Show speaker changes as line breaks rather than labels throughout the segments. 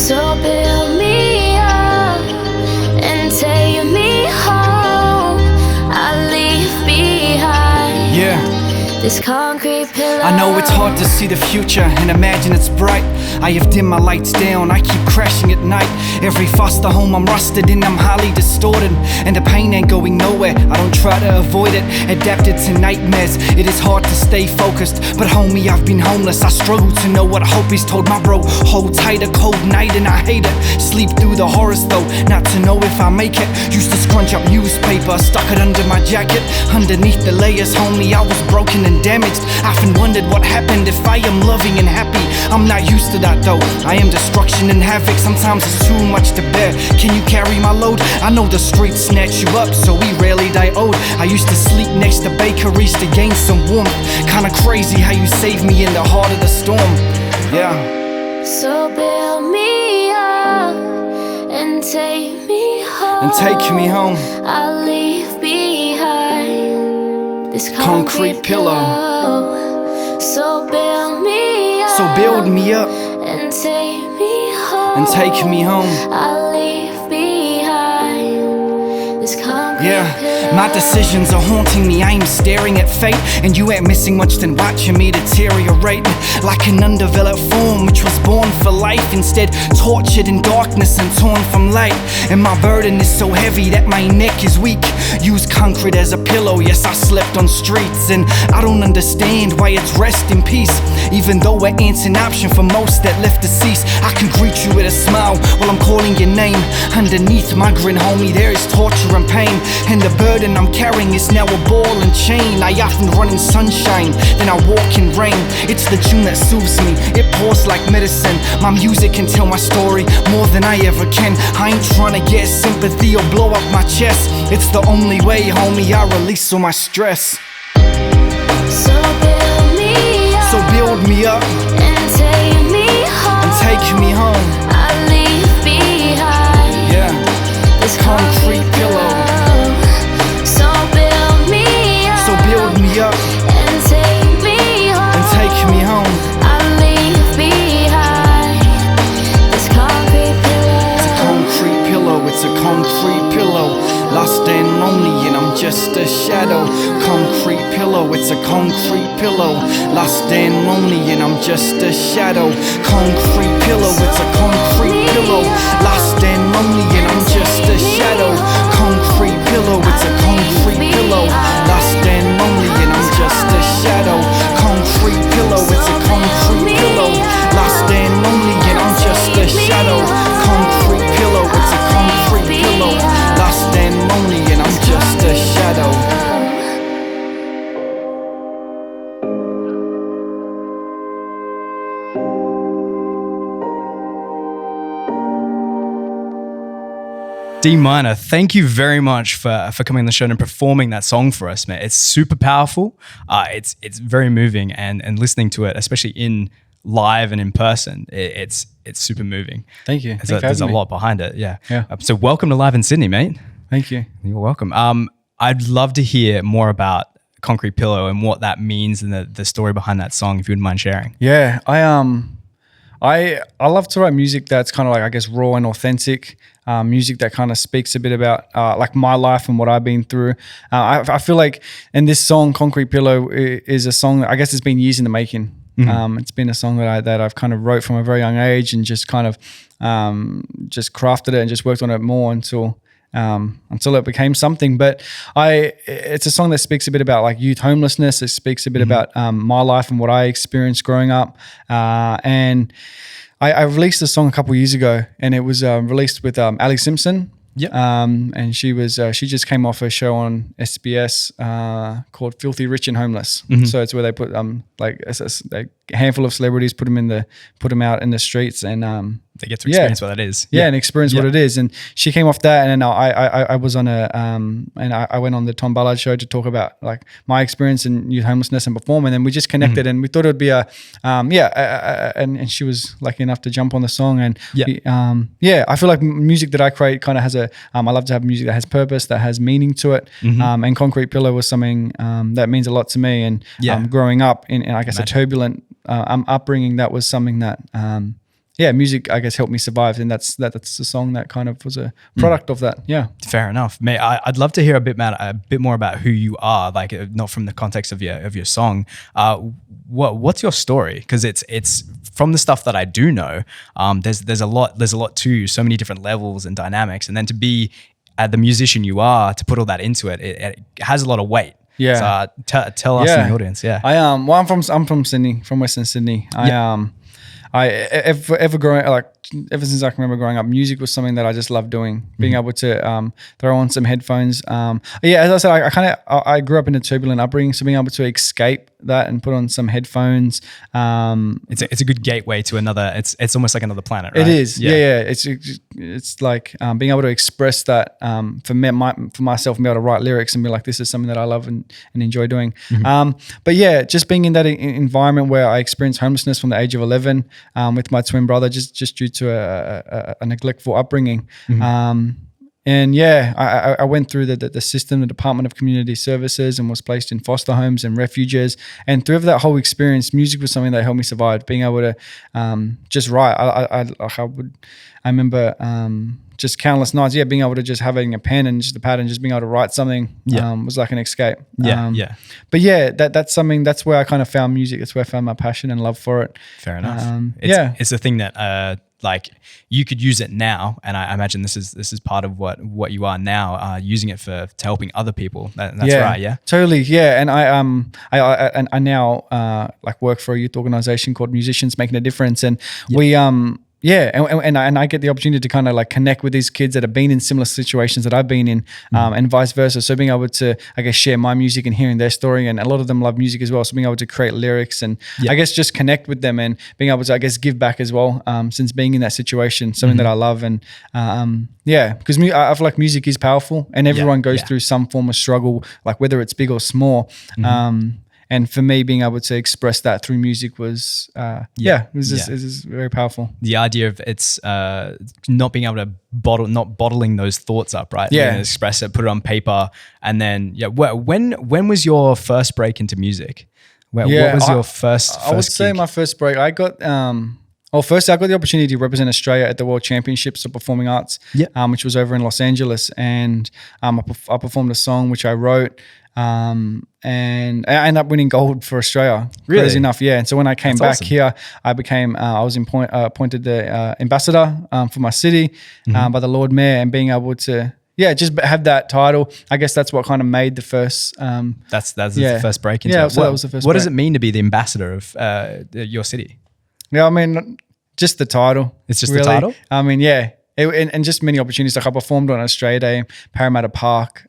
So build me up and take me home. I leave behind this concrete pillow.
I know it's hard to see the future and imagine it's bright. I have dimmed my lights down, I keep crashing at night. Every foster home I'm rusted in, I'm highly distorted, and the pain ain't going nowhere. I don't try to avoid it, adapted to nightmares. It is hard to stay focused, but homie, I've been homeless. I struggle to know what hope is. Told my bro, hold tight, a cold night, and I hate it. Sleep through the horrors though, not to know if I make it. Used to scrunch up newspaper, stuck it under my jacket. Underneath the layers, homie, I was broken and damaged. Often wondered what happened if I am loving and happy. I'm not used to that though, I am destruction and havoc. Sometimes it's too much to bear. Can you carry my load? I know the streets snatch you up, so we rarely die old. I used to sleep next to bakeries to gain some warmth. Kinda crazy how you saved me in the heart of the storm. Yeah.
So build me up and take me home.
And take me home.
I'll leave behind this
Concrete pillow.
So build me up.
So build me up
and take me home.
and take me home.
I'll leave behind this concrete pillow.
My decisions are haunting me. I am staring at fate, and you ain't missing much than watching me deteriorate like an undeveloped form which was born for life, instead tortured in darkness and torn from light. And my burden is so heavy that my neck is weak. Use concrete as a pillow. Yes, I slept on streets, and I don't understand why it's rest in peace. Even though it ain't an option for most that left deceased, I can greet you with a smile while I'm calling your name. Underneath my grin, homie, there is torture and pain, and the burden I'm carrying is now a ball and chain. I often run in sunshine, then I walk in rain. It's the tune that soothes me, it pours like medicine. My music can tell my story more than I ever can. I ain't trying to get sympathy or blow up my chest. It's the only way, homie, I release all my stress.
So build me up.
So build me up
and take me home.
and take me home.
I'll leave behind this
Concrete pillow.
So build me up.
So build me up
and take me home.
and take me home.
I'll leave behind this concrete pillow.
Concrete pillow, it's a concrete pillow. Lost and lonely and I'm just a shadow. Concrete pillow, it's a concrete pillow. Lost and lonely and I'm just a shadow. Concrete pillow, it's a concrete pillow. Lost and lonely and I'm just a shadow. Concrete pillow, it's a concrete pillow. Lost and lonely and I'm just a shadow. Concrete pillow, it's a concrete pillow. Lost and lonely and I'm just a shadow. Concrete pillow, it's a concrete pillow. Lost and lonely and I'm just a shadow.
D Minor, thank you very much for coming on the show and performing that song for us, man. It's super powerful. It's very moving, and listening to it, especially in live and in person, it's super moving.
Thank you.
There's a lot behind it. Yeah.
Yeah.
So welcome to Live in Sydney, mate.
Thank you.
You're welcome. I'd love to hear more about Concrete Pillow and what that means and the story behind that song, if you wouldn't mind sharing.
Yeah, I love to write music that's kind of like, I guess, raw and authentic. Music that kind of speaks a bit about like my life and what I've been through. I feel like, and this song, Concrete Pillow, is a song that I guess it's been years in the making. Mm-hmm. It's been a song that I've kind of wrote from a very young age and just kind of just crafted it and just worked on it more until it became something. But it's a song that speaks a bit about like youth homelessness. It speaks a bit about my life and what I experienced growing up. And I released the song a couple of years ago, and it was released with Ali Simpson.
Yep.
And she just came off a show on SBS called Filthy Rich and Homeless.
Mm-hmm.
So it's where they put like a handful of celebrities, put them out in the streets, and
They get to experience what that is.
Yeah, and experience what it is. And she came off that, and then I was on I went on the Tom Ballard show to talk about like my experience in youth homelessness and perform, and then we just connected, and we thought it would be and she was lucky enough to jump on the song, and I feel like music that I create kind of has I love to have music that has purpose, that has meaning to it, and Concrete Pillow was something that means a lot to me, and growing up in I guess a turbulent upbringing, that was something that music, I guess, helped me survive. And that's the song that kind of was a product of that. Yeah.
Fair enough. Mate, I'd love to hear a bit more about who you are, like not from the context of your song. What's your story? Because it's from the stuff that I do know. There's a lot to you, so many different levels and dynamics, and then to be the musician you are, to put all that into it has a lot of weight.
Yeah.
So tell us in the audience. Yeah.
I'm from Sydney, from Western Sydney. Ever since I can remember growing up, music was something that I just loved doing. Being able to throw on some headphones. As I said, I grew up in a turbulent upbringing, so being able to escape that and put on some headphones.
It's a good gateway to another. It's almost like another planet, right?
It is. Yeah. It's like being able to express that for myself, and be able to write lyrics and be like, this is something that I love and enjoy doing. But yeah, just being in that environment where I experienced homelessness from the age of 11 with my twin brother, just due to a neglectful upbringing. I went through the system, the Department of Community Services, and was placed in foster homes and refuges. And through that whole experience, music was something that helped me survive. Being able to just write, I remember just countless nights, being able to just having a pen and just a pad and just being able to write something was like an escape. But that's something, that's where I kind of found music. That's where I found my passion and love for it.
Fair enough. It's a thing that like you could use it now, and I imagine this is part of what you are now, using it to helping other people. That's right, yeah.
Totally, yeah. And I now like work for a youth organization called Musicians Making a Difference, and we and I get the opportunity to kind of like connect with these kids that have been in similar situations that I've been in, and vice versa. So being able to, I guess, share my music and hearing their story, and a lot of them love music as well. So being able to create lyrics and I guess just connect with them and being able to, I guess, give back as well. Since being in that situation, something that I love, and because I feel like music is powerful, and everyone goes through some form of struggle, like whether it's big or small. And for me, being able to express that through music was, it was very powerful.
The idea of it's not being able to not bottling those thoughts up, right?
Yeah.
Express it, put it on paper, and then when was your first break into music? What was your first?
I would say my first break. I got. Firstly, I got the opportunity to represent Australia at the World Championships of Performing Arts, which was over in Los Angeles, and I performed a song which I wrote. And I ended up winning gold for Australia.
Really?
Crazy enough, yeah. And so when I came back here, I became I was appointed the ambassador for my city by the Lord Mayor, and being able to just have that title. I guess that's what kind of made the first.
That's the first break into it.
So that was the first.
What does it mean to be the ambassador of your city?
Yeah, I mean, just the title.
It's just the title?
I mean, and just many opportunities. Like I performed on Australia Day, Parramatta Park.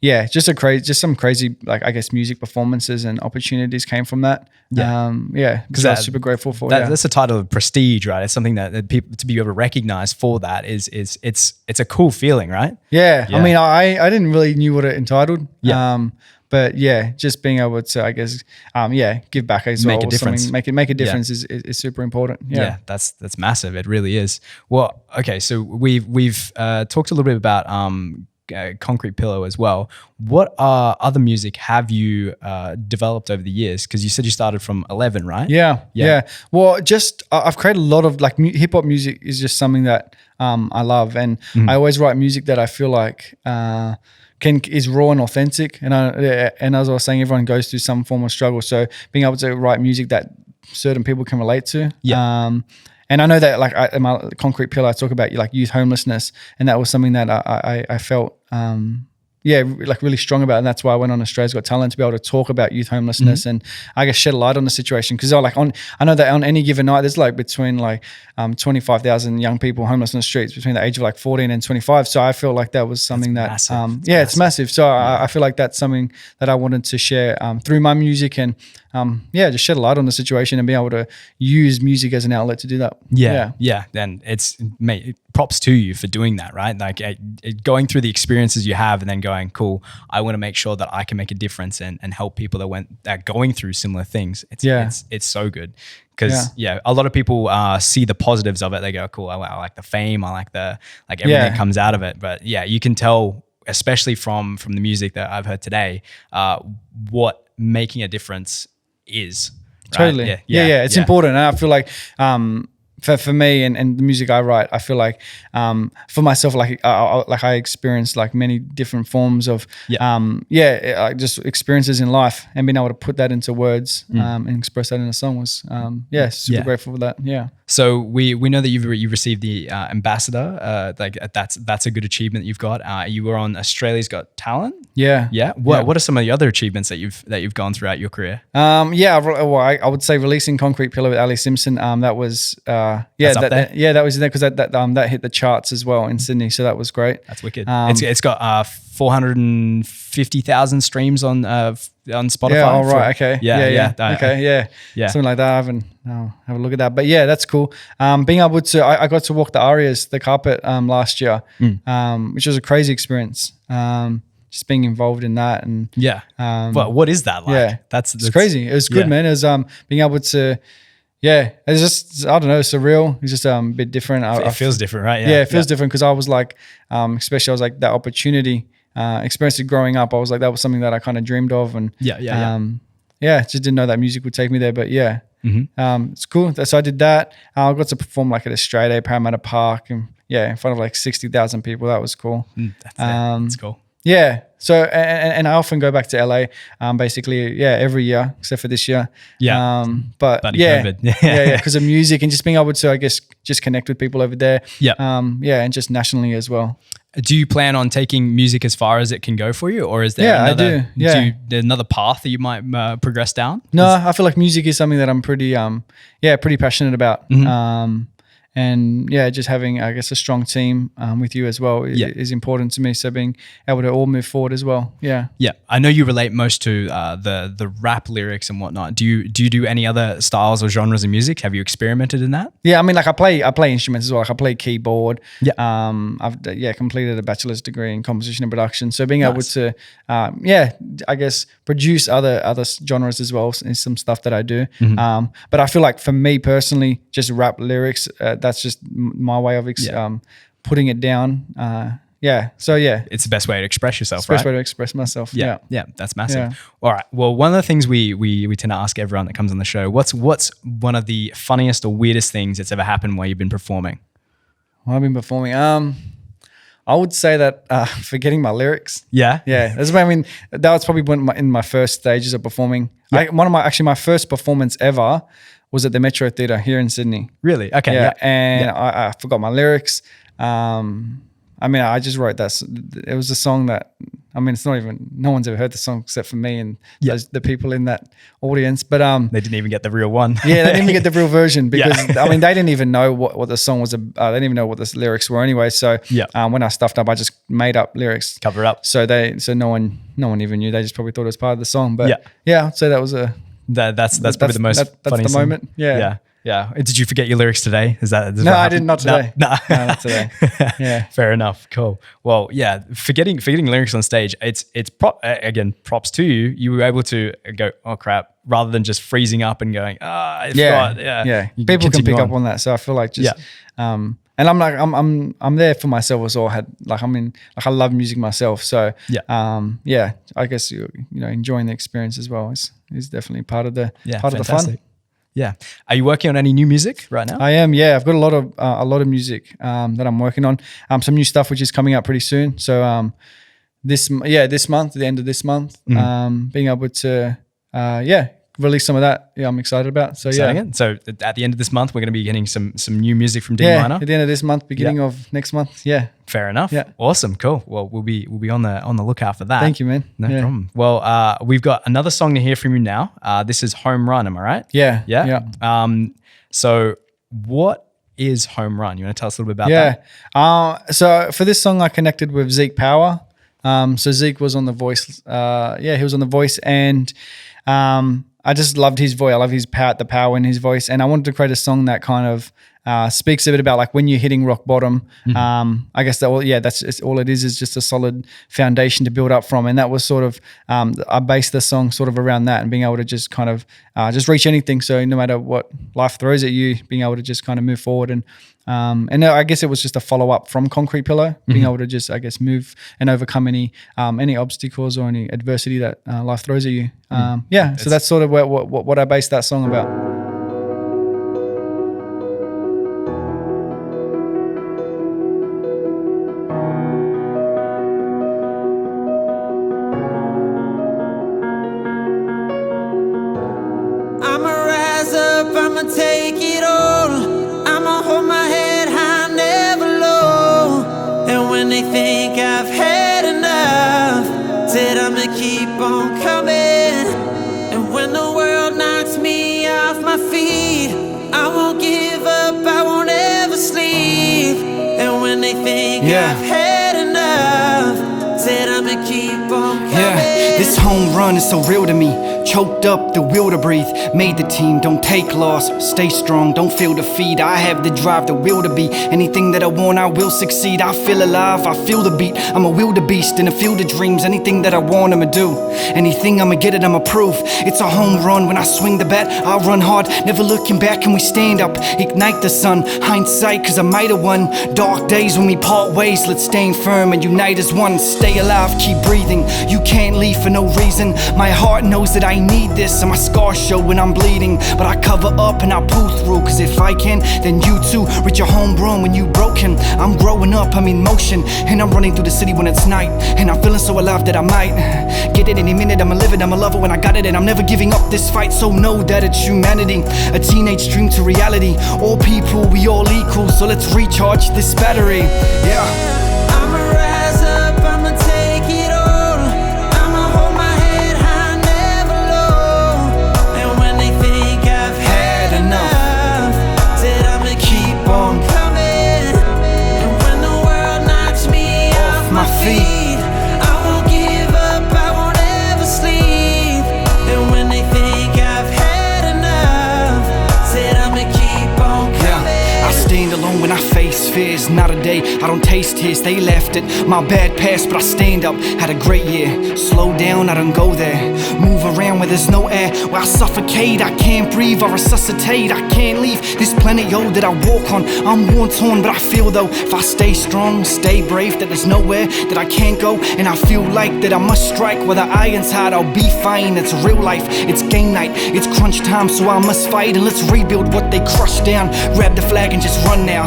Just some crazy, like, I guess, music performances and opportunities came from that. Because I was super grateful for it.
That's a title of prestige, right? It's something that people, to be able to recognize for that is it's a cool feeling, right?
Yeah. I mean, I didn't really knew what it entitled. But just being able to, I guess, give back as well.
Make a difference.
Make a difference is super important. Yeah.
That's massive. It really is. Well, okay, so we've talked a little bit about Concrete Pillow as well. What other music have you developed over the years? Because you said you started from 11, right?
Yeah. Well, just I've created a lot of like hip hop music is just something that I love, and I always write music that I feel like is raw and authentic. And as I was saying, everyone goes through some form of struggle. So being able to write music that certain people can relate to. And I know that, like, in my Concrete Pillar, I talk about like youth homelessness, and that was something that I felt, like really strong about, and that's why I went on Australia's Got Talent to be able to talk about youth homelessness and I guess shed a light on the situation. Because I know that on any given night, there's like between like 25,000 young people homeless on the streets between the age of like 14 and 25. So I feel like that was something
that's
that,
massive.
It's massive. So I feel like that's something that I wanted to share through my music, and just shed a light on the situation and be able to use music as an outlet to do that.
Yeah. And props to you for doing that, right? Like going through the experiences you have and then going, cool, I want to make sure that I can make a difference and help people that are going through similar things. It's so good. Because a lot of people see the positives of it. They go, cool, I like the fame, I like everything that comes out of it. But you can tell, especially from the music that I've heard today, what making a difference is. Right?
Totally. It's important. And I feel like for me and the music I write, I feel like for myself, like I experienced like many different forms of just experiences in life, and being able to put that into words and express that in a song was super grateful for that. Yeah.
So we know that you received the ambassador. Like that's a good achievement that you've got. You were on Australia's Got Talent.
Yeah.
Yeah. What are some of the other achievements that you've gone throughout your career?
I would say releasing Concrete Pillar with Ali Simpson. That was
That's up there?
that was there because that hit the charts as well in Sydney. So that was great.
That's wicked. It's got 450,000 streams on Spotify.
Yeah. All right. Okay.
Yeah.
Okay. Yeah. Something like that. I haven't. I'll have a look at that. But yeah, that's cool. Being able to, I got to walk the Arias, the carpet last year, which was a crazy experience. Just being involved in that and
but what is that like?
Yeah,
that's
it's crazy. It was good, man. It was being able to. Yeah, it's just, I don't know, surreal. It's just a bit different.
It feels different, right?
Yeah, it feels different because I was like, especially I was like that opportunity, experienced it growing up. I was like, that was something that I kind of dreamed of. And just didn't know that music would take me there. But yeah, it's cool. So I did that. I got to perform like at Australia, Parramatta Park, and in front of like 60,000 people. That was cool.
That's cool.
Yeah. So, and I often go back to LA, basically, every year, except for this year.
Yeah.
But
COVID.
Because of music and just being able to, I guess, just connect with people over there.
Yeah.
And just nationally as well.
Do you plan on taking music as far as it can go for you, or is there another path that you might progress down?
No, I feel like music is something that I'm pretty passionate about. And just having, I guess, a strong team with you as well is important to me. So being able to all move forward as well. Yeah.
Yeah. I know you relate most to the rap lyrics and whatnot. Do you do any other styles or genres of music? Have you experimented in that?
Yeah. I mean, like I play instruments as well. Like I play keyboard.
Yeah.
I've completed a bachelor's degree in composition and production. So being able to, I guess, produce other genres as well is some stuff that I do. But I feel like for me personally, just rap lyrics, that's just my way of putting it down. So
it's the best way to express yourself.
It's the best way to express myself. Yeah,
that's massive. All right. Well, one of the things we tend to ask everyone that comes on the show, what's one of the funniest or weirdest things that's ever happened while you've been performing?
While I've been performing, I would say that forgetting my lyrics.
Yeah.
That's what I mean. That was probably in my first stages of performing.
Yeah.
My first performance ever was at the Metro Theatre here in Sydney.
Really? Okay.
Yeah. And I forgot my lyrics. I just wrote that. It was a song that, it's not even, no one's ever heard the song except for me and the people in that audience. But
they didn't even get the real one.
They didn't even get the real version because they didn't even know what the song was. They didn't even know what the lyrics were anyway. So when I stuffed up, I just made up lyrics.
Cover up.
So no one even knew. They just probably thought it was part of the song. But I'd say that was
that's probably the most funny
the moment. Yeah.
Did you forget your lyrics today?
No, I didn't. Not today.
No,
not today. Yeah.
Fair enough. Cool. Well, forgetting lyrics on stage. It's again, props to you. You were able to go, oh crap, rather than just freezing up and going, I forgot.
Yeah. People can pick up on that. So I feel like and I'm like, I'm there for myself as well. I love music myself. So I guess enjoying the experience as well is definitely part of the fun.
Yeah. Are you working on any new music right now?
I am. Yeah, I've got a lot of music that I'm working on. Some new stuff which is coming out pretty soon. So this month, the end of this month, being able to release some of that. Yeah, I'm excited about. So
Exciting. So at the end of this month, we're going to be getting some new music from D Minor.
At the end of this month, beginning of next month. Yeah.
Fair enough.
Yeah.
Awesome. Cool. Well, we'll be on the lookout for that.
Thank you, man.
No problem. Well, we've got another song to hear from you now. This is Home Run. Am I right?
Yeah.
Yeah. So what is Home Run? You want to tell us a little bit about that?
So for this song, I connected with Zeke Power. So Zeke was on The Voice. He was on The Voice, and I just loved his voice. I love the power in his voice, and I wanted to create a song that kind of speaks a bit about like when you're hitting rock bottom. I guess that's all it is just a solid foundation to build up from, and that was sort of I based the song sort of around that and being able to just kind of just reach anything. So no matter what life throws at you, being able to just kind of move forward and I guess it was just a follow up from Concrete Pillar, being able to just move and overcome any obstacles or any adversity that life throws at you. So that's sort of what I based that song about.
think I've had enough, said I'ma keep on coming. And when the world knocks me off my feet, I won't give up, I won't ever sleep. And when they think
Yeah.
I've had enough, said I'ma keep on coming.
Yeah, this home run is so real to me. Choked up, the will to breathe. Made the team, don't take loss. Stay strong, don't feel defeat. I have the drive, the will to be. Anything that I want, I will succeed. I feel alive, I feel the beat. I'm a wildebeest in a field of dreams. Anything that I want, I'ma do. Anything, I'ma get it, I'ma prove. It's a home run when I swing the bat. I run hard, never looking back, and we stand up. Ignite the sun, hindsight, cause I might have won. Dark days when we part ways, let's stand firm and unite as one. Stay alive, keep breathing. You can't leave for no reason. My heart knows that I need this, and my scars show when I'm bleeding. But I cover up and I pull through, cause if I can, then you too. Reach your home run when you broken. I'm growing up, I'm in motion, and I'm running through the city when it's night. And I'm feeling so alive that I might get it any minute. I'ma live it, I'ma love it when I got it. And I'm never giving up this fight, so know that it's humanity. A teenage dream to reality. All people, we all equal, so let's recharge this battery. Yeah.
I'ma rise up, I'ma take it all. I'ma hold my head high, never low. And when they think I've had enough, said I'ma keep on coming. And when the world knocks me off my feet, I won't give up, I won't ever sleep. And when they think I've had enough, said I'ma keep on coming.
I stand alone when I face fears. Not a day I don't taste his. They left it, my bad past, but I stand up. Had a great year. Slow down, I don't go there. Move around where there's no air, where I suffocate. I can't breathe, I resuscitate. I can't leave this planet, yo, that I walk on. I'm worn torn, but I feel though, if I stay strong, stay brave, that there's nowhere that I can't go. And I feel like that I must strike where the iron's hot. I'll be fine, it's real life, it's game night, it's crunch time, so I must fight. And let's rebuild what they crushed down. Grab the flag and just run now.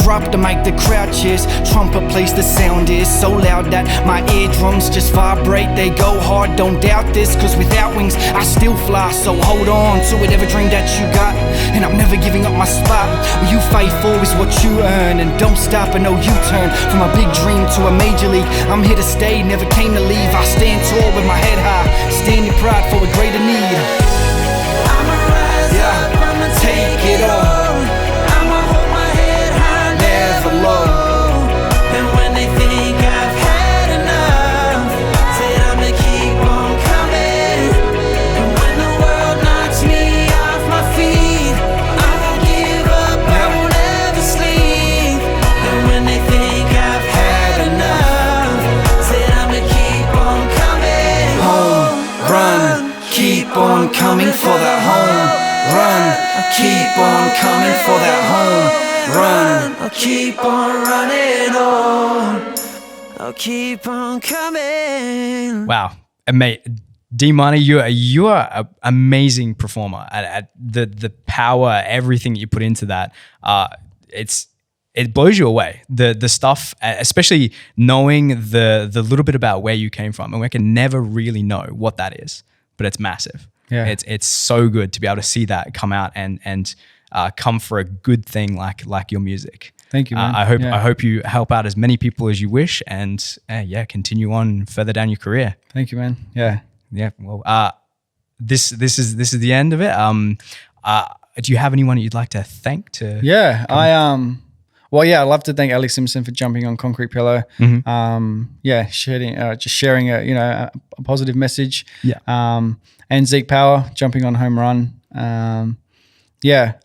Drop the mic, the crowd cheers. Trumpet plays, the sound is so loud that my eardrums just vibrate. They go hard, don't doubt this, cause without wings I still fly. So hold on to whatever dream that you got, and I'm never giving up my spot. What you fight for is what you earn, and don't stop and no U-turn. From a big dream to a major league, I'm here to stay, never came to leave. I stand tall with my head high, stand in pride for a greater need.
I'ma rise up, I'ma take it all. I'ma hold my head high, never low. And when they think I've had enough, said I'ma keep on coming. And when the world knocks me off my feet, I won't give up, I won't ever sleep. And when they think I've had enough, said I'ma keep on coming.
Home run, keep on coming for that home run. Keep on coming for that home run.
I'll keep on running on. I'll keep on coming.
Wow, mate, D Minor, you are an amazing performer at the power, everything that you put into that. It blows you away. The stuff, especially knowing the little bit about where you came from, and we can never really know what that is, but it's massive.
Yeah.
It's so good to be able to see that come out and come for a good thing like your music.
Thank you, man.
I hope
Yeah.
I hope you help out as many people as you wish, and continue on further down your career.
Thank you, man. Yeah.
Yeah. Well, this is the end of it. Do you have anyone you'd like to thank?
Yeah, I'd love to thank Alex Simpson for jumping on Concrete Pillow. Sharing a positive message.
Yeah.
And Zeke Power jumping on Home Run.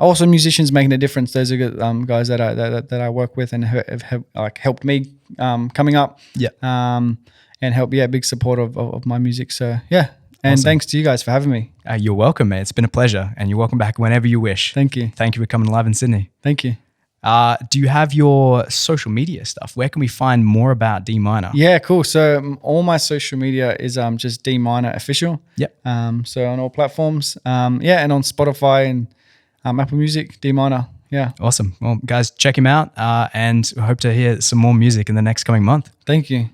Also musicians making a difference. Those are good guys that I work with and have helped me coming up.
Yeah.
And help. Big support of my music. So yeah. And
Awesome.
thanks to you guys for having me.
You're welcome, mate. It's been a pleasure, and you're welcome back whenever you wish.
Thank you.
Thank you for coming live in Sydney.
Thank you.
Do you have your social media stuff? Where can we find more about D Minor?
Yeah, cool. So all my social media is just D Minor Official.
Yep.
So on all platforms. And on Spotify and Apple Music, D Minor. Yeah.
Awesome. Well, guys, check him out, and I hope to hear some more music in the next coming month.
Thank you.